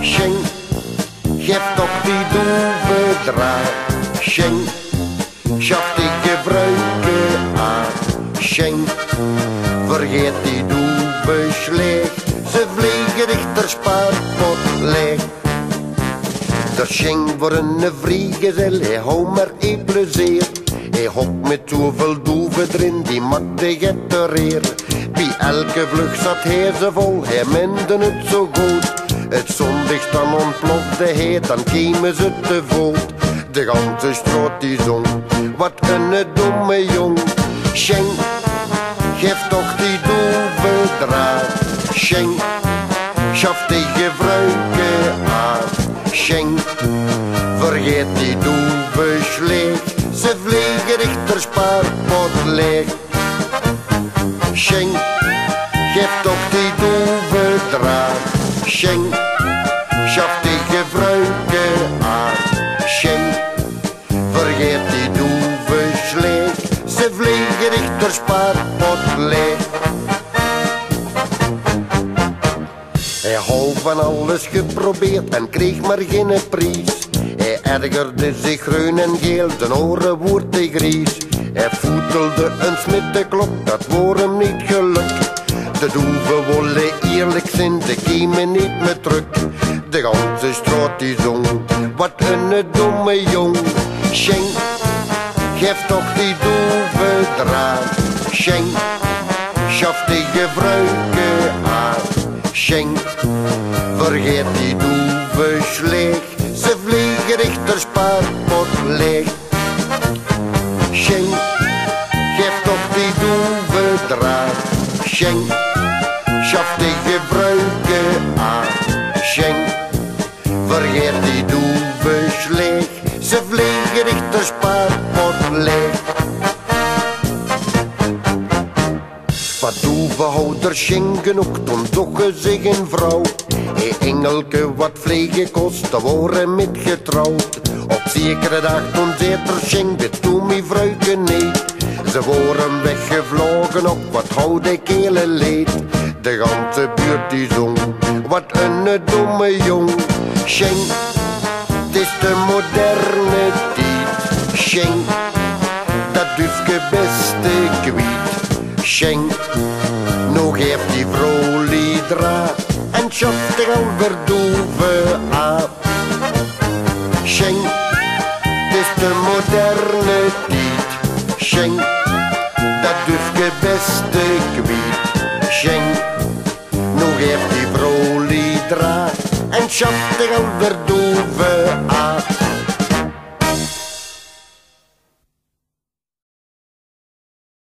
Schenk, geef toch die doeve draad. Schenk, schaf die gebruiken aan. Schenk, vergeet die doeve slecht. Ze vliegen dichter spaarpot leeg. De schenk voor een vrijgezel, hij hou maar één plezier. Hij hokt met zoveel doeven erin, die maakt de gettereer. Bij elke vlucht zat hij ze vol, hij mende het zo goed. Het zonlicht dan ontplofte hij, dan kwamen ze te voet. De ganse stroot die zong, wat een domme jong. Schenk, geef toch die doeve draad. Schenk, schaf die gebruiken aan. Schenk, vergeet die doeve slecht. Ze vliegen dichter spaarpot leeg. Schenk, geef toch die doeve draad. Schenk, schaf die gebruiken aan. Schenk, vergeet die doeve slecht. Ze vliegen dichter spaarpot leeg. Hij hou van alles geprobeerd en kreeg maar geen prijs. Hij ergerde zich groen en geel, zijn oren woerden gries. Hij voetelde een smittenklok, dat wordt hem niet gelukt. De doeven willen eerlijk zijn, ze kwamen niet meer terug. De ganse straat die zong, wat een domme jong. Schenk, geef toch die doeve draad. Schenk, schaf die gebruiken aan. Schenk, vergeet die doeve slecht. Ze vliegen dichter spaarpot leeg. Schenk, geef toch die doeve draad. Schenk, schaf die gebruiken aan. Schenk, vergeet die doeve slecht. Ze vliegen dichter spaarpot leeg. Wat doevenhouder schenken ook, toen zoeken zich een vrouw. Hey engelke, wat vliegen kost, te worden met getrouwd. Op zekere dag toen ze er schenk, dit toen mijn vrouwke niet. Ze worden weggevlogen op, wat houdt ik hele leed. De ganse buurt die zong, wat een domme jong. Schenk, het is de moderne tijd. Schenk, dat dufke beste kwiet. Schenk, nog heeft die vrolie draad en schaft er alweer doeve aan. Schenk, het is de moderne tijd. Schenk, dat dufke beste kwiet. Schenk, nog heeft die vrolie draad en schaft er alweer doeve aan.